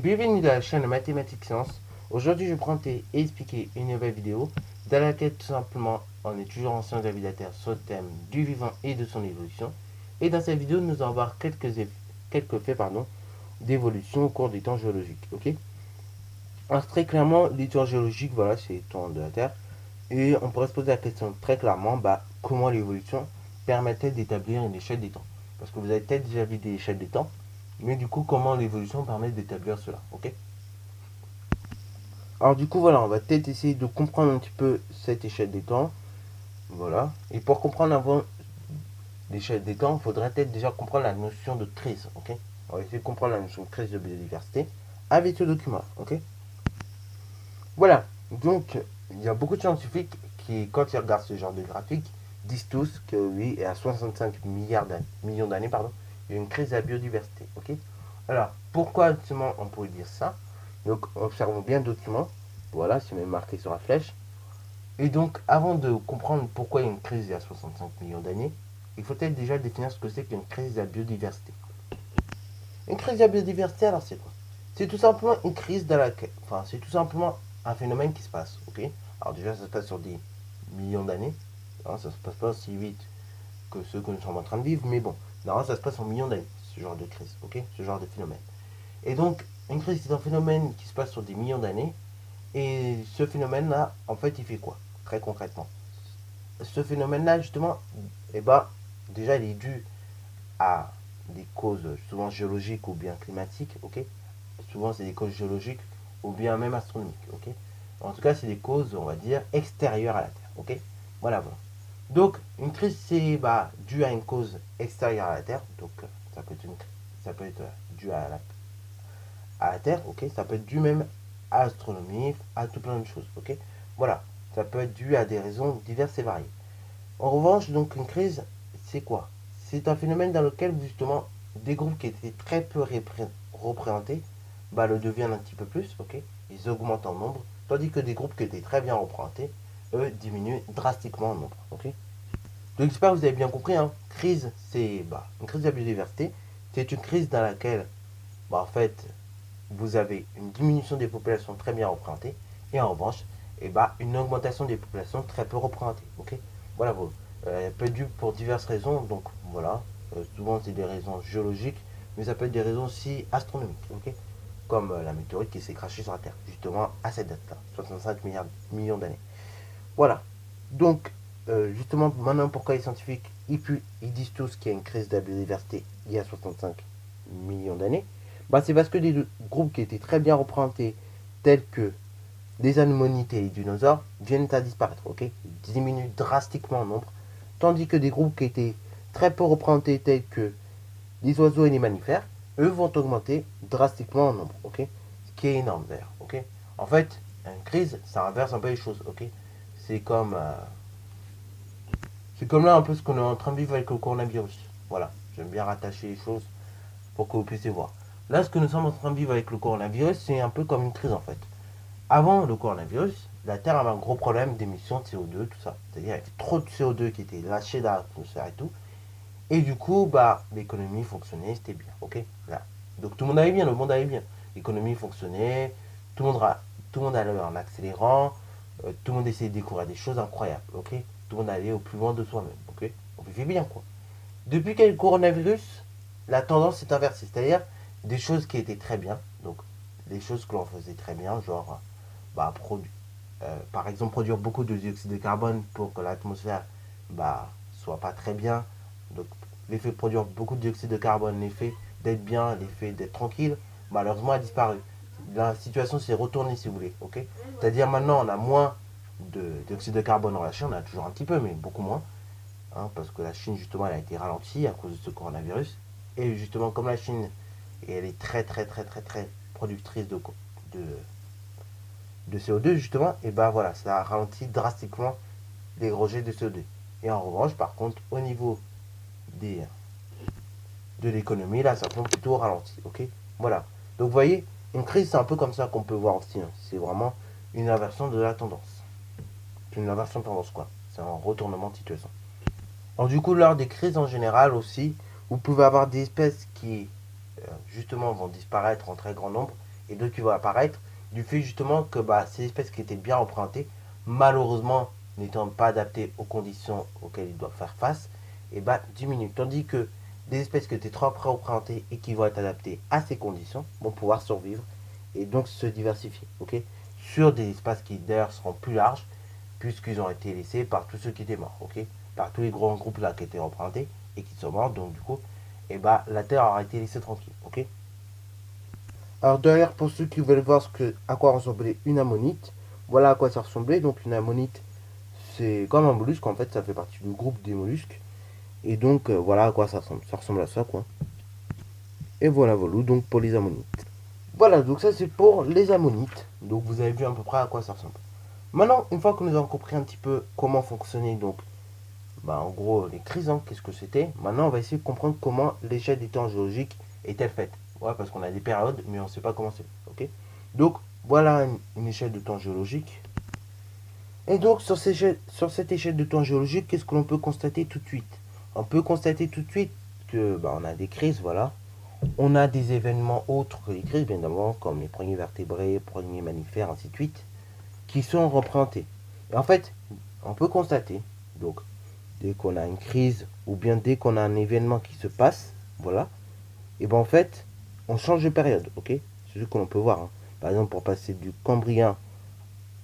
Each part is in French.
Bienvenue dans la chaîne Mathématiques Sciences. Aujourd'hui, je vais présenter et expliquer une nouvelle vidéo dans laquelle tout simplement on est toujours en sciences de la vie de la Terre sur le thème du vivant et de son évolution. Et dans cette vidéo, nous allons voir quelques faits d'évolution au cours des temps géologiques. Ok. Alors très clairement, les temps géologiques, voilà, c'est le temps de la Terre. Et on pourrait se poser la question très clairement, comment l'évolution permettait d'établir une échelle des temps. Parce que vous avez peut-être déjà vu des échelles des temps, mais du coup, comment l'évolution permet d'établir cela, ok. Alors du coup, voilà, on va peut-être essayer de comprendre un petit peu cette échelle des temps, voilà. Et pour comprendre avant l'échelle des temps, il faudrait peut-être déjà comprendre la notion de crise, ok. On va essayer de comprendre la notion de crise de biodiversité avec ce document, ok. Voilà, donc il y a beaucoup de scientifiques qui, quand ils regardent ce genre de graphique, disent tous que oui, à 65 millions d'années, il y a une crise de la biodiversité. Ok. Alors, pourquoi justement on pourrait dire ça? Donc, observons bien le document. Voilà, c'est même marqué sur la flèche. Et donc, avant de comprendre pourquoi il y a une crise il y a 65 millions d'années, il faut peut-être déjà définir ce que c'est qu'une crise de la biodiversité. Une crise de la biodiversité, alors c'est quoi? C'est tout simplement une crise dans laquelle. Enfin, c'est tout simplement un phénomène qui se passe, ok. Alors déjà, ça se passe sur des millions d'années. Hein, ça se passe pas aussi vite que ceux que nous sommes en train de vivre, mais bon, normalement, ça se passe en millions d'années, ce genre de crise, ok. Ce genre de phénomène. Et donc, une crise, c'est un phénomène qui se passe sur des millions d'années. Et ce phénomène-là, en fait, il fait quoi? Très concrètement. Ce phénomène-là, justement, eh ben, déjà, il est dû à des causes souvent géologiques ou bien climatiques, ok. Souvent, c'est des causes géologiques ou bien même astronomiques, ok. En tout cas, c'est des causes, on va dire, extérieures à la Terre, ok. Voilà, voilà. Donc, une crise, c'est dû à une cause extérieure à la Terre, donc ça peut être dû à la Terre, ok. Ça peut être dû même à l'astronomie, à tout plein de choses, ok. Voilà, ça peut être dû à des raisons diverses et variées. En revanche, donc, une crise, c'est quoi? C'est un phénomène dans lequel, justement, des groupes qui étaient très peu représentés, le deviennent un petit peu plus, ok. Ils augmentent en nombre, tandis que des groupes qui étaient très bien représentés, eux, diminuent drastiquement en nombre, ok. Donc j'espère que vous avez bien compris, hein. Crise, c'est une crise de la biodiversité. C'est une crise dans laquelle, en fait, vous avez une diminution des populations très bien représentées, et en revanche, une augmentation des populations très peu représentées. Ok. Voilà, elle peut être due pour diverses raisons, donc voilà. Souvent, c'est des raisons géologiques, mais ça peut être des raisons aussi astronomiques. Ok. Comme la météorite qui s'est crachée sur la Terre, justement à cette date-là, 65 millions d'années. Voilà. Donc, justement, maintenant, pourquoi les scientifiques ils disent tous qu'il y a une crise de la biodiversité il y a 65 millions d'années? C'est parce que des groupes qui étaient très bien représentés, tels que les ammonites et les dinosaures, viennent à disparaître, ok. Ils diminuent drastiquement en nombre, tandis que des groupes qui étaient très peu représentés, tels que les oiseaux et les mammifères, eux vont augmenter drastiquement en nombre, ok. Ce qui est énorme d'ailleurs, ok. En fait, une crise, ça inverse un peu les choses, ok. C'est comme c'est comme là un peu ce qu'on est en train de vivre avec le coronavirus. Voilà, j'aime bien rattacher les choses pour que vous puissiez voir. Là, ce que nous sommes en train de vivre avec le coronavirus, c'est un peu comme une crise en fait. Avant le coronavirus, la Terre avait un gros problème d'émissions de CO2, tout ça. C'est-à-dire qu'il y avait trop de CO2 qui était lâché dans l'atmosphère et tout. Et du coup, l'économie fonctionnait, c'était bien, ok. Là. Donc tout le monde allait bien, le monde allait bien. L'économie fonctionnait, tout le monde, tout le monde allait en accélérant, tout le monde essayait de découvrir des choses incroyables, ok. Tout le monde allait au plus loin de soi-même, ok. On vivait bien, quoi. Depuis qu'il y a eu le coronavirus, la tendance s'est inversée. C'est-à-dire des choses qui étaient très bien, donc des choses que l'on faisait très bien, genre, par exemple, produire beaucoup de dioxyde de carbone pour que l'atmosphère soit pas très bien. Donc, l'effet de produire beaucoup de dioxyde de carbone, l'effet d'être bien, l'effet d'être tranquille, malheureusement a disparu. La situation s'est retournée, si vous voulez, ok. C'est-à-dire maintenant, on a moins de dioxyde de carbone dans la Chine, on a toujours un petit peu, mais beaucoup moins. Hein, parce que la Chine, justement, elle a été ralentie à cause de ce coronavirus. Et justement, comme la Chine, elle est très, très, très, très, très productrice de, de CO2, justement, et voilà, ça a ralenti drastiquement les rejets de CO2. Et en revanche, par contre, au niveau des, de l'économie, là, ça tombe plutôt au ralenti. Ok. Voilà. Donc, vous voyez, une crise, c'est un peu comme ça qu'on peut voir aussi. Hein. C'est vraiment une inversion de la tendance. C'est une inversion de tendance, quoi. C'est un retournement de situation. Alors du coup, lors des crises en général aussi, vous pouvez avoir des espèces qui, justement, vont disparaître en très grand nombre et d'autres qui vont apparaître du fait justement que ces espèces qui étaient bien représentées, malheureusement n'étant pas adaptées aux conditions auxquelles ils doivent faire face, et diminuent. Tandis que des espèces qui étaient trop représentées et qui vont être adaptées à ces conditions vont pouvoir survivre et donc se diversifier, ok, sur des espaces qui d'ailleurs seront plus larges puisqu'ils ont été laissés par tous ceux qui étaient morts, ok, par tous les grands groupes là qui étaient représentés et qui sont morts, donc du coup, la Terre aura été laissée tranquille, ok. Alors d'ailleurs, pour ceux qui veulent voir à quoi ressemblait une ammonite, voilà à quoi ça ressemblait. Donc une ammonite, c'est comme un mollusque en fait, ça fait partie du groupe des mollusques. Et donc voilà à quoi ça ressemble à ça quoi. Et voilà, voilà, donc pour les ammonites. Voilà, donc ça c'est pour les ammonites. Donc vous avez vu à peu près à quoi ça ressemble. Maintenant, une fois que nous avons compris un petit peu comment fonctionnait donc, en gros les crises, hein, qu'est-ce que c'était. Maintenant on va essayer de comprendre comment l'échelle des temps géologiques est-elle faite. Ouais, parce qu'on a des périodes, mais on ne sait pas comment c'est. Ok. Donc voilà une échelle de temps géologique. Et donc sur cette échelle de temps géologique, qu'est-ce que l'on peut constater tout de suite? On peut constater tout de suite que on a des crises, voilà. On a des événements autres que les crises, bien évidemment, comme les premiers vertébrés, premiers mammifères, ainsi de suite, qui sont représentés. Et en fait, on peut constater, donc, dès qu'on a une crise, ou bien dès qu'on a un événement qui se passe, voilà, et en fait, on change de période, ok. C'est ce que l'on peut voir, hein. Par exemple, pour passer du Cambrien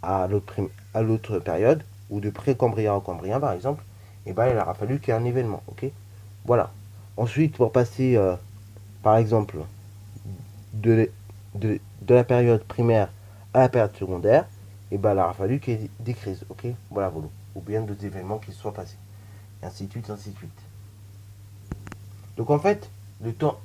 à l'autre période, ou de pré-Cambrien au Cambrien, par exemple, il aura fallu qu'il y ait un événement, ok. Voilà. Ensuite, pour passer, par exemple, de, de la période primaire à la période secondaire, il aura fallu qu'il y ait des crises, ok. Voilà, voilà. Ou bien d'autres événements qui se soient passés. Et ainsi de suite, ainsi de suite. Donc en fait,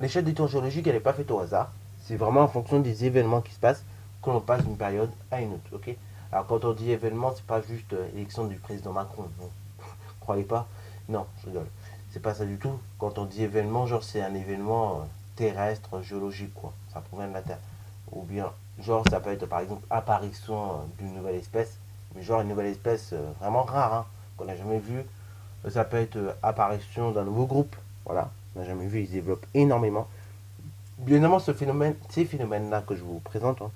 l'échelle des temps géologiques, elle n'est pas faite au hasard. C'est vraiment en fonction des événements qui se passent que l'on passe d'une période à une autre. Ok. Alors quand on dit événement, c'est pas juste l'élection du président Macron. Non. Croyez pas. Non, je rigole. C'est pas ça du tout. Quand on dit événement, genre c'est un événement terrestre, géologique, quoi. Ça provient de la Terre. Ou bien, genre ça peut être par exemple apparition d'une nouvelle espèce. Mais genre une nouvelle espèce vraiment rare, hein, qu'on n'a jamais vue. Ça peut être apparition d'un nouveau groupe. Voilà, on n'a jamais vu, ils se développent énormément. Bien évidemment, ces phénomènes-là que je vous présente, hein,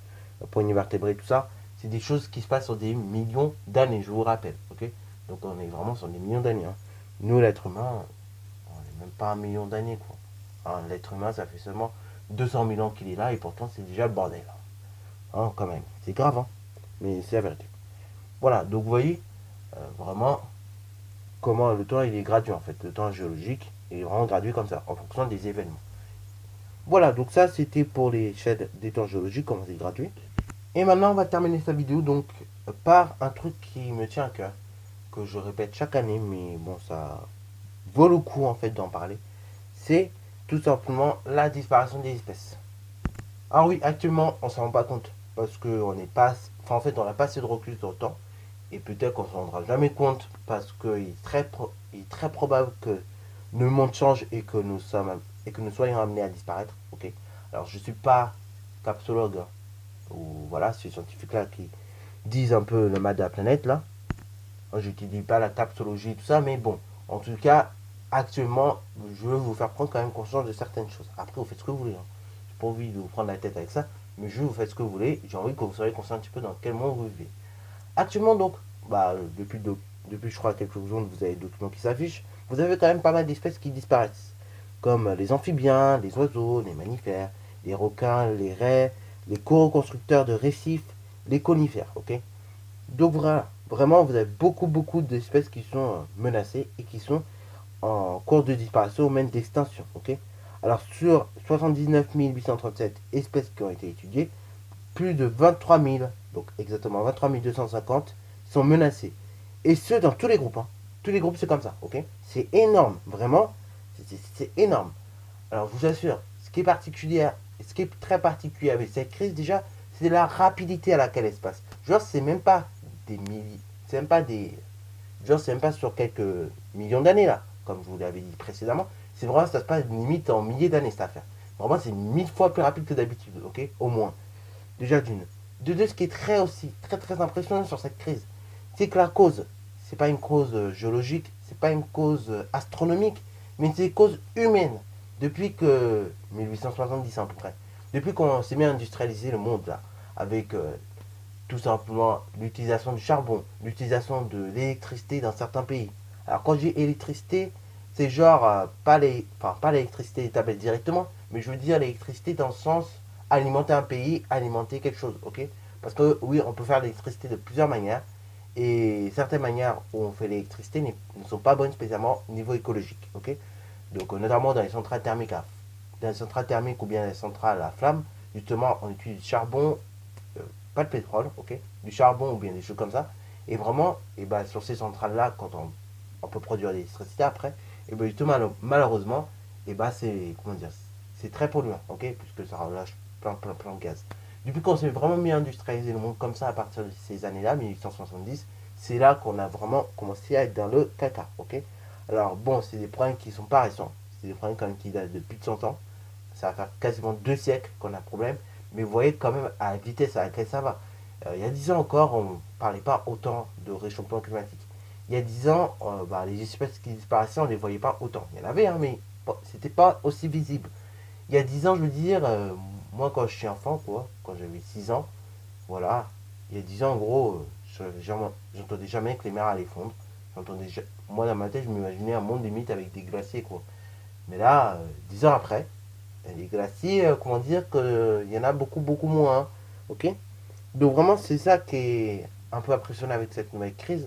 pour une vertébrés, tout ça, c'est des choses qui se passent sur des millions d'années, je vous rappelle. Ok. Donc on est vraiment sur des millions d'années. Hein. Nous, l'être humain, on n'est même pas 1 million d'années. Quoi. Hein, l'être humain, ça fait seulement 200 000 ans qu'il est là, et pourtant c'est déjà le bordel. Hein, quand même. C'est grave, hein, mais c'est la vérité. Voilà, donc vous voyez, vraiment, comment le temps il est gradué en fait. Le temps géologique est vraiment gradué comme ça, en fonction des événements. Voilà, donc ça c'était pour les chaînes des temps géologiques, comment c'est gradué. Et maintenant on va terminer cette vidéo donc par un truc qui me tient à cœur, que je répète chaque année, mais bon ça vaut le coup en fait d'en parler. C'est tout simplement la disparition des espèces. Ah oui, actuellement on s'en rend pas compte, parce qu'on n'est pas. Enfin en fait on n'a pas assez de recul sur le temps. Et peut-être qu'on ne se rendra jamais compte parce qu'il est très probable que le monde change et que nous soyons amenés à disparaître. Ok. Alors je ne suis pas capsologue, hein, ou voilà, ces scientifiques-là qui disent un peu le mal de la planète là. Je n'utilise pas la capsologie et tout ça, mais bon, en tout cas, actuellement, je veux vous faire prendre quand même conscience de certaines choses. Après, vous faites ce que vous voulez. Hein. J'ai pas envie de vous prendre la tête avec ça, mais je vous faites ce que vous voulez. J'ai envie que vous soyez conscient un petit peu dans quel monde vous vivez. Actuellement, donc, depuis je crois quelques secondes, vous avez le document qui s'affiche. Vous avez quand même pas mal d'espèces qui disparaissent, comme les amphibiens, les oiseaux, les mammifères, les requins, les raies, les co-constructeurs de récifs, les conifères. Ok. Donc voilà, vraiment, vous avez beaucoup d'espèces qui sont menacées et qui sont en cours de disparition ou même d'extinction. Ok. Alors sur 79 837 espèces qui ont été étudiées, plus de 23 000, donc exactement 23 250, sont menacés. Et ce, dans tous les groupes. Hein. Tous les groupes, c'est comme ça, ok. C'est énorme, vraiment, c'est énorme. Alors, je vous assure, ce qui est très particulier avec cette crise, déjà, c'est la rapidité à laquelle elle se passe. Genre, c'est même pas des milliers, c'est même pas des... Genre, c'est même pas sur quelques millions d'années, là, comme je vous l'avais dit précédemment. C'est vraiment, ça se passe limite en milliers d'années, cette affaire. Vraiment, c'est 1000 fois plus rapide que d'habitude, ok. Au moins. Déjà d'une. De deux, ce qui est très impressionnant sur cette crise, c'est que la cause, c'est pas une cause géologique, c'est pas une cause astronomique, mais c'est une cause humaine. Depuis que 1870 à peu près. Depuis qu'on s'est mis à industrialiser le monde là, avec tout simplement l'utilisation du charbon, l'utilisation de l'électricité dans certains pays. Alors quand je dis électricité, c'est genre pas l'électricité des tablettes directement, mais je veux dire l'électricité dans le sens alimenter un pays, alimenter quelque chose, ok? Parce que oui, on peut faire l'électricité de plusieurs manières, et certaines manières où on fait l'électricité ne sont pas bonnes spécialement au niveau écologique, ok? Donc notamment dans les centrales thermiques, dans les centrales thermiques ou bien les centrales à flamme, justement on utilise du charbon, pas de pétrole, ok, du charbon ou bien des choses comme ça. Et vraiment, et ben, sur ces centrales-là, quand on peut produire l'électricité après, et ben justement, malheureusement, et ben c'est, comment dire, c'est très polluant, ok, puisque ça relâche plein de gaz. Depuis qu'on s'est vraiment mis à industrialiser le monde comme ça à partir de ces années-là, 1870, c'est là qu'on a vraiment commencé à être dans le caca, ok. Alors bon, c'est des problèmes qui sont pas récents, c'est des problèmes quand même qui datent de plus de 100 ans. Ça va faire quasiment 2 siècles qu'on a un problème. Mais vous voyez quand même à la vitesse à laquelle ça va. Il y a 10 ans encore, on ne parlait pas autant de réchauffement climatique. Il y a 10 ans, les espèces qui disparaissaient, on ne les voyait pas autant. Il y en avait, hein, mais bon, c'était pas aussi visible. Il y a 10 ans, je veux dire, moi quand je suis enfant, quoi, quand j'avais 6 ans, voilà, il y a 10 ans, en gros, j'entendais jamais que les mers allaient fondre. Moi, dans ma tête, je m'imaginais un monde limite avec des glaciers, quoi. Mais là, 10 ans après, les glaciers, comment dire, qu'il y en a beaucoup moins, hein. Ok. Donc vraiment, c'est ça qui est un peu impressionnant avec cette nouvelle crise.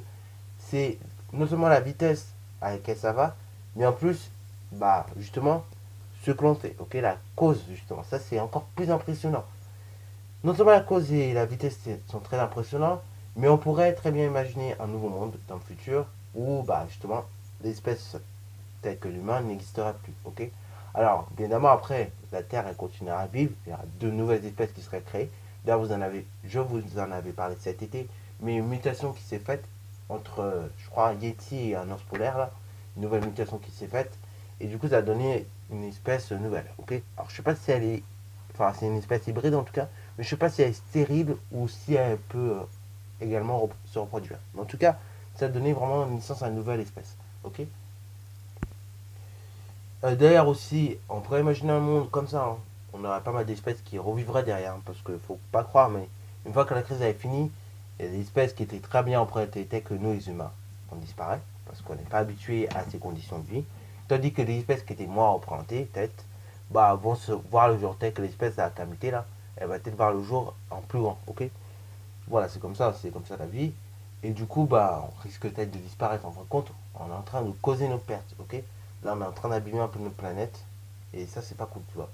C'est non seulement la vitesse à laquelle ça va, mais en plus, bah, justement, ce que l'on fait. Ok, la cause, justement. Ça, c'est encore plus impressionnant. Non seulement la cause et la vitesse sont très impressionnants, mais on pourrait très bien imaginer un nouveau monde dans le futur où, bah, justement, l'espèce telle que l'humain n'existera plus. Ok. Alors, bien évidemment, après, la Terre, elle continuera à vivre. Il y aura de nouvelles espèces qui seraient créées. D'ailleurs, je vous en avais parlé cet été, mais une mutation qui s'est faite entre, je crois, un Yeti et un ours polaire, là. Une nouvelle mutation qui s'est faite. Et du coup, ça a donné une espèce nouvelle. Ok. Alors, je sais pas si elle est. Enfin, c'est une espèce hybride en tout cas. Mais je sais pas si elle est stérile ou si elle peut également se reproduire. Mais en tout cas, ça a donné vraiment une naissance à une nouvelle espèce. Ok. D'ailleurs aussi, on pourrait imaginer un monde comme ça, hein. On aurait pas mal d'espèces qui revivraient derrière, hein, parce qu'il faut pas croire, mais une fois que la crise est finie, il y a des espèces qui étaient très bien en propriété que nous les humains. On disparaît, parce qu'on n'est pas habitué à ces conditions de vie. Tandis que les espèces qui étaient moins représentées, peut-être, bah, vont se voir le jour tel que l'espèce à la calamité là, elle va peut-être voir le jour en plus grand, ok. Voilà, c'est comme ça la vie. Et du coup, bah, on risque peut-être de disparaître. En fin de compte, on est en train de causer nos pertes, ok. Là, on est en train d'abîmer un peu notre planète. Et ça, c'est pas cool, tu vois.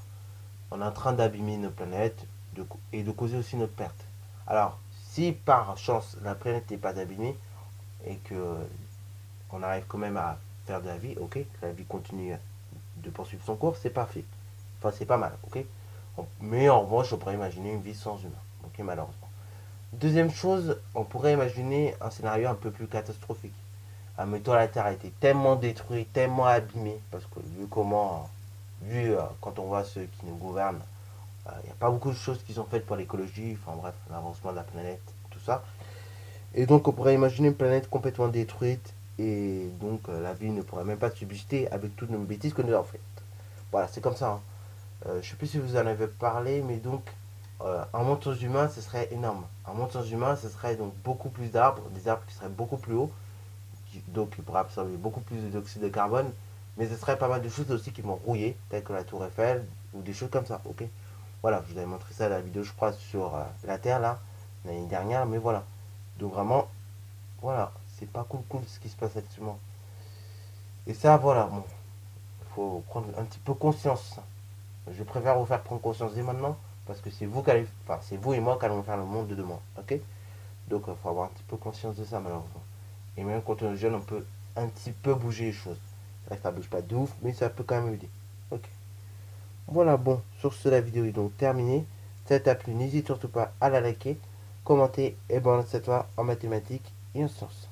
On est en train d'abîmer notre planète et de causer aussi notre perte. Alors, si par chance la planète n'est pas abîmée et que on arrive quand même à faire de la vie, ok, que la vie continue de poursuivre son cours, c'est parfait. Enfin, c'est pas mal, ok. Mais en revanche, on pourrait imaginer une vie sans humain, ok, malheureusement. Deuxième chose, on pourrait imaginer un scénario un peu plus catastrophique. Admettons, la Terre a été tellement détruite, tellement abîmée, parce que vu quand on voit ceux qui nous gouvernent, il n'y a pas beaucoup de choses qui sont faites pour l'écologie, enfin bref, l'avancement de la planète, tout ça. Et donc on pourrait imaginer une planète complètement détruite, et donc la vie ne pourrait même pas subsister avec toutes nos bêtises que nous avons faites. Voilà, c'est comme ça, hein. Je ne sais plus si vous en avez parlé, mais donc un monde sans humain, ce serait énorme. Un monde sans humain, ce serait donc beaucoup plus d'arbres, des arbres qui seraient beaucoup plus hauts, donc qui pourraient absorber beaucoup plus de dioxyde de carbone, mais ce serait pas mal de choses aussi qui vont rouiller, telles que la tour Eiffel, ou des choses comme ça, ok. Voilà, je vous avais montré ça dans la vidéo, je crois, sur la Terre, là, l'année dernière, mais voilà. Donc vraiment, voilà, c'est pas cool ce qui se passe actuellement. Et ça, voilà, bon, il faut prendre un petit peu conscience. Je préfère vous faire prendre conscience dès maintenant, parce que c'est vous et moi qui allons faire le monde de demain, ok. Donc il faut avoir un petit peu conscience de ça, malheureusement. Et même quand on est jeune, on peut un petit peu bouger les choses. Ça bouge pas de ouf, mais ça peut quand même aider. Ok. Voilà, bon, sur ce, la vidéo est donc terminée. Si ça t'a plu, n'hésite surtout pas à la liker, commenter et bon, c'est toi en mathématiques et en sciences.